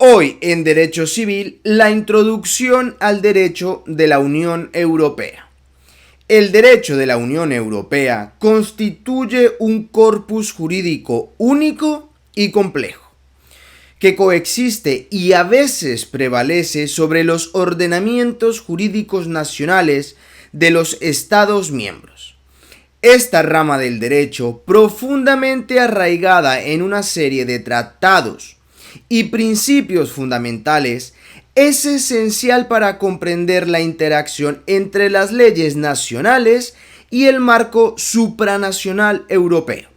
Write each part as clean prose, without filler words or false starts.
Hoy en Derecho Civil, la introducción al derecho de la Unión Europea. El derecho de la Unión Europea constituye un corpus jurídico único y complejo, que coexiste y a veces prevalece sobre los ordenamientos jurídicos nacionales de los Estados miembros. Esta rama del derecho, profundamente arraigada en una serie de tratados y principios fundamentales, es esencial para comprender la interacción entre las leyes nacionales y el marco supranacional europeo.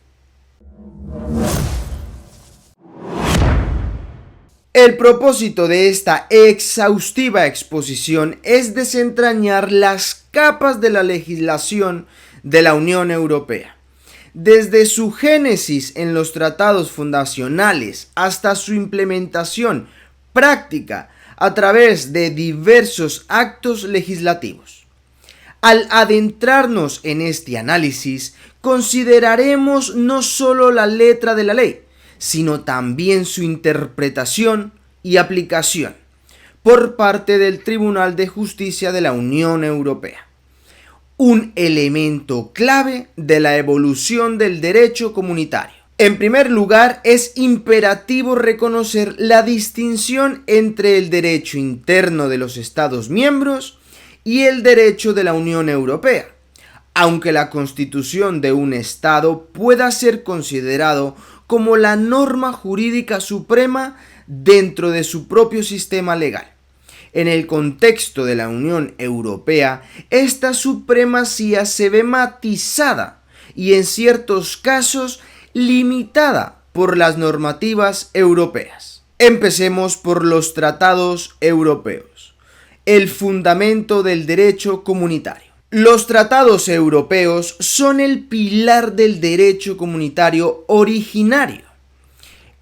El propósito de esta exhaustiva exposición es desentrañar las capas de la legislación de la Unión Europea, desde su génesis en los tratados fundacionales hasta su implementación práctica a través de diversos actos legislativos. Al adentrarnos en este análisis, consideraremos no solo la letra de la ley, sino también su interpretación y aplicación por parte del Tribunal de Justicia de la Unión Europea, un elemento clave de la evolución del derecho comunitario. En primer lugar, es imperativo reconocer la distinción entre el derecho interno de los Estados miembros y el derecho de la Unión Europea, aunque la constitución de un Estado pueda ser considerado como la norma jurídica suprema dentro de su propio sistema legal. En el contexto de la Unión Europea, esta supremacía se ve matizada y en ciertos casos limitada por las normativas europeas. Empecemos por los tratados europeos, el fundamento del derecho comunitario. Los tratados europeos son el pilar del derecho comunitario originario.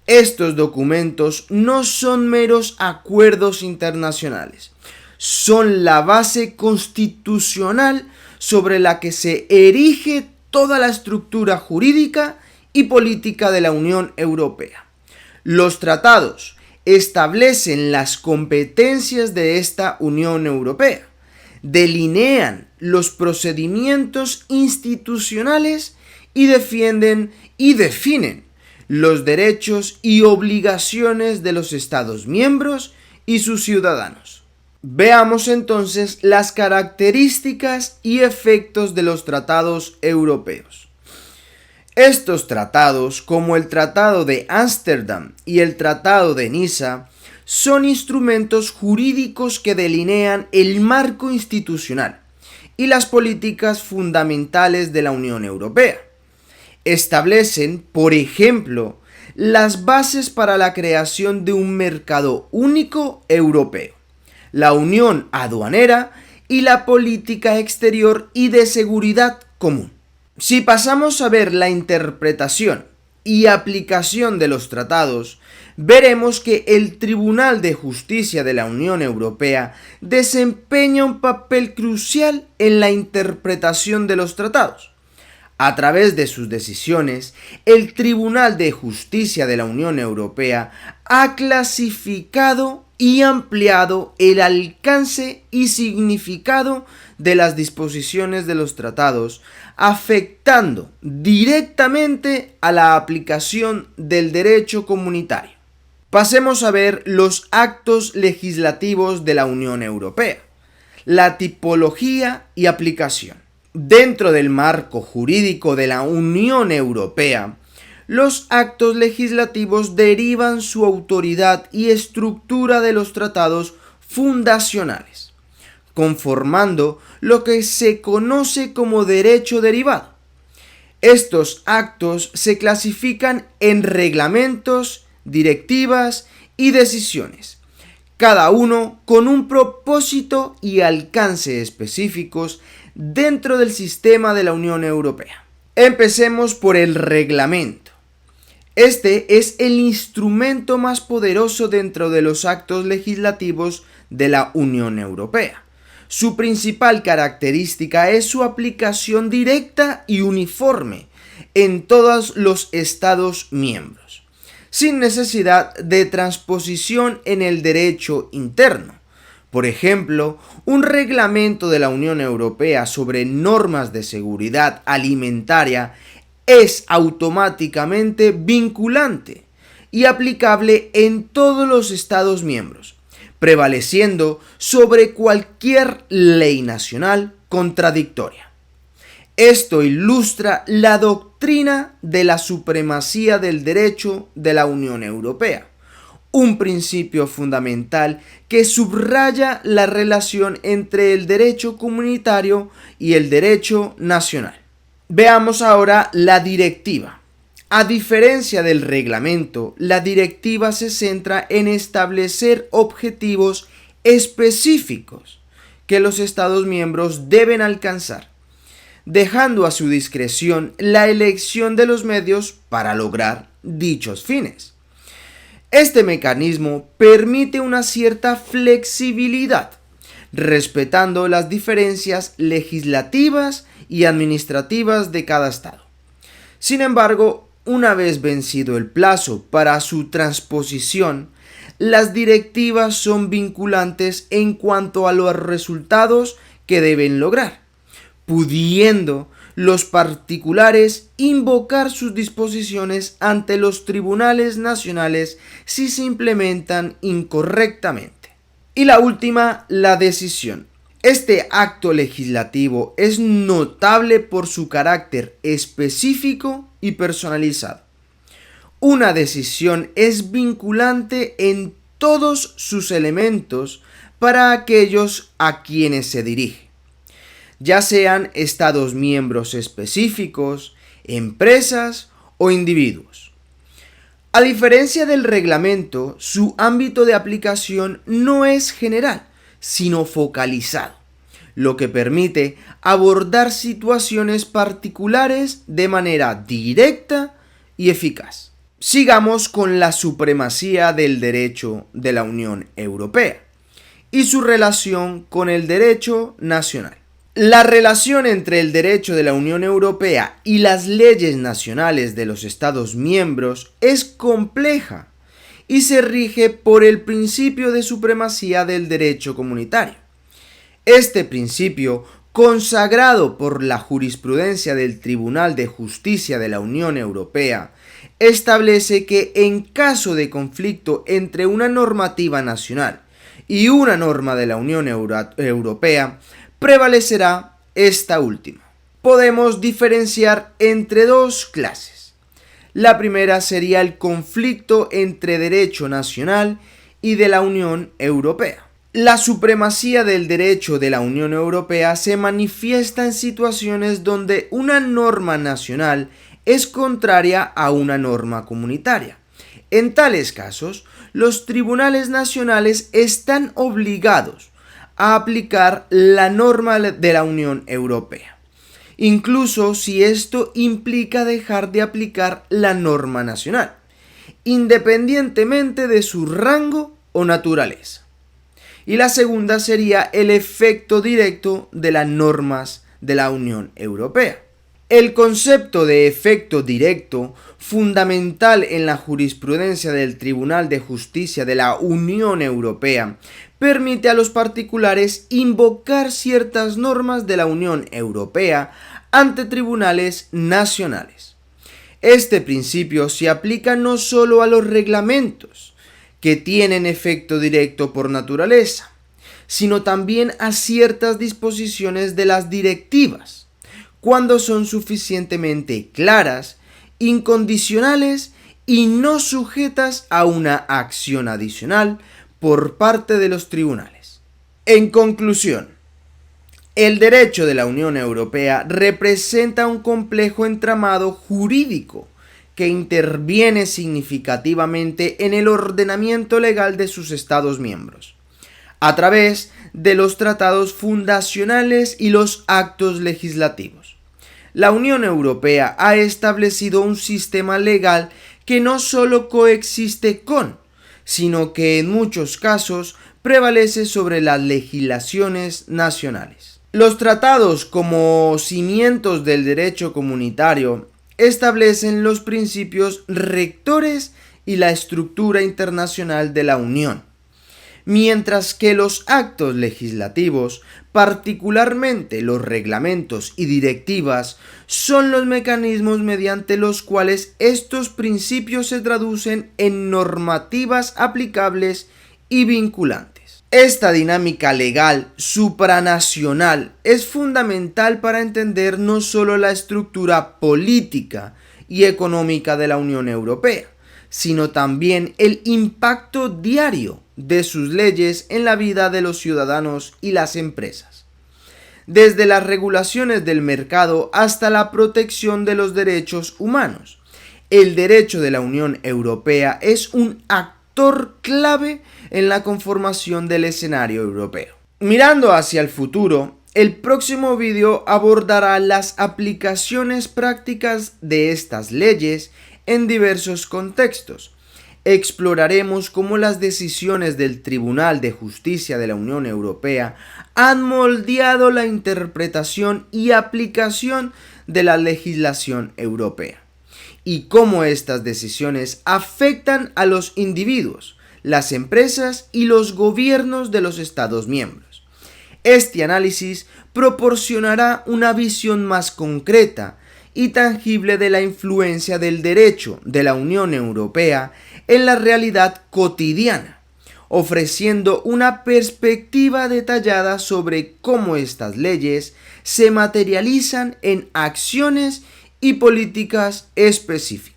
Estos documentos no son meros acuerdos internacionales, son la base constitucional sobre la que se erige toda la estructura jurídica y política de la Unión Europea. Los tratados establecen las competencias de esta Unión Europea, delinean los procedimientos institucionales y defienden y definen los derechos y obligaciones de los Estados miembros y sus ciudadanos. Veamos entonces las características y efectos de los tratados europeos. Estos tratados, como el Tratado de Ámsterdam y el Tratado de Niza, son instrumentos jurídicos que delinean el marco institucional y las políticas fundamentales de la Unión Europea. Establecen, por ejemplo, las bases para la creación de un mercado único europeo, la unión aduanera y la política exterior y de seguridad común. Si pasamos a ver la interpretación y aplicación de los tratados, veremos que el Tribunal de Justicia de la Unión Europea desempeña un papel crucial en la interpretación de los tratados. A través de sus decisiones, el Tribunal de Justicia de la Unión Europea ha clasificado y ampliado el alcance y significado de las disposiciones de los tratados, afectando directamente a la aplicación del derecho comunitario. Pasemos a ver los actos legislativos de la Unión Europea, la tipología y aplicación. Dentro del marco jurídico de la Unión Europea, los actos legislativos derivan su autoridad y estructura de los tratados fundacionales, conformando lo que se conoce como derecho derivado. Estos actos se clasifican en reglamentos, directivas y decisiones, cada uno con un propósito y alcance específicos dentro del sistema de la Unión Europea. Empecemos por el reglamento. Este es el instrumento más poderoso dentro de los actos legislativos de la Unión Europea. Su principal característica es su aplicación directa y uniforme en todos los Estados miembros. sin necesidad de transposición en el derecho interno. Por ejemplo, un reglamento de la Unión Europea sobre normas de seguridad alimentaria es automáticamente vinculante y aplicable en todos los Estados miembros, prevaleciendo sobre cualquier ley nacional contradictoria. Esto ilustra la doctrina de la supremacía del derecho de la Unión Europea, un principio fundamental que subraya la relación entre el derecho comunitario y el derecho nacional. Veamos ahora la directiva. A diferencia del reglamento, la directiva se centra en establecer objetivos específicos que los Estados miembros deben alcanzar, dejando a su discreción la elección de los medios para lograr dichos fines. Este mecanismo permite una cierta flexibilidad, respetando las diferencias legislativas y administrativas de cada estado. Sin embargo, una vez vencido el plazo para su transposición, las directivas son vinculantes en cuanto a los resultados que deben lograr, pudiendo los particulares invocar sus disposiciones ante los tribunales nacionales si se implementan incorrectamente. Y la última, la decisión. Este acto legislativo es notable por su carácter específico y personalizado. Una decisión es vinculante en todos sus elementos para aquellos a quienes se dirige, ya sean estados miembros específicos, empresas o individuos. A diferencia del reglamento, su ámbito de aplicación no es general, sino focalizado, lo que permite abordar situaciones particulares de manera directa y eficaz. Sigamos con la supremacía del derecho de la Unión Europea y su relación con el derecho nacional. La relación entre el derecho de la Unión Europea y las leyes nacionales de los Estados miembros es compleja y se rige por el principio de supremacía del derecho comunitario. Este principio, consagrado por la jurisprudencia del Tribunal de Justicia de la Unión Europea, establece que en caso de conflicto entre una normativa nacional y una norma de la Unión Europea, prevalecerá esta última. Podemos diferenciar entre dos clases. La primera sería el conflicto entre derecho nacional y de la Unión Europea. La supremacía del derecho de la Unión Europea se manifiesta en situaciones donde una norma nacional es contraria a una norma comunitaria. En tales casos, los tribunales nacionales están obligados a aplicar la norma de la Unión Europea, incluso si esto implica dejar de aplicar la norma nacional, independientemente de su rango o naturaleza. Y la segunda sería el efecto directo de las normas de la Unión Europea. El concepto de efecto directo, fundamental en la jurisprudencia del Tribunal de Justicia de la Unión Europea, permite a los particulares invocar ciertas normas de la Unión Europea ante tribunales nacionales. Este principio se aplica no solo a los reglamentos, que tienen efecto directo por naturaleza, sino también a ciertas disposiciones de las directivas, cuando son suficientemente claras, incondicionales y no sujetas a una acción adicional por parte de los tribunales. En conclusión, el derecho de la Unión Europea representa un complejo entramado jurídico que interviene significativamente en el ordenamiento legal de sus Estados miembros, a través de los tratados fundacionales y los actos legislativos. La Unión Europea ha establecido un sistema legal que no solo coexiste con, sino que en muchos casos prevalece sobre las legislaciones nacionales. Los tratados, como cimientos del derecho comunitario, establecen los principios rectores y la estructura internacional de la Unión, mientras que los actos legislativos, particularmente los reglamentos y directivas, son los mecanismos mediante los cuales estos principios se traducen en normativas aplicables y vinculantes. Esta dinámica legal supranacional es fundamental para entender no solo la estructura política y económica de la Unión Europea, sino también el impacto diario de sus leyes en la vida de los ciudadanos y las empresas. Desde las regulaciones del mercado hasta la protección de los derechos humanos, el derecho de la Unión Europea es un actor clave en la conformación del escenario europeo. Mirando hacia el futuro, el próximo vídeo abordará las aplicaciones prácticas de estas leyes en diversos contextos. Exploraremos cómo las decisiones del Tribunal de Justicia de la Unión Europea han moldeado la interpretación y aplicación de la legislación europea, y cómo estas decisiones afectan a los individuos, las empresas y los gobiernos de los Estados miembros. Este análisis proporcionará una visión más concreta y tangible de la influencia del derecho de la Unión Europea en la realidad cotidiana, ofreciendo una perspectiva detallada sobre cómo estas leyes se materializan en acciones y políticas específicas.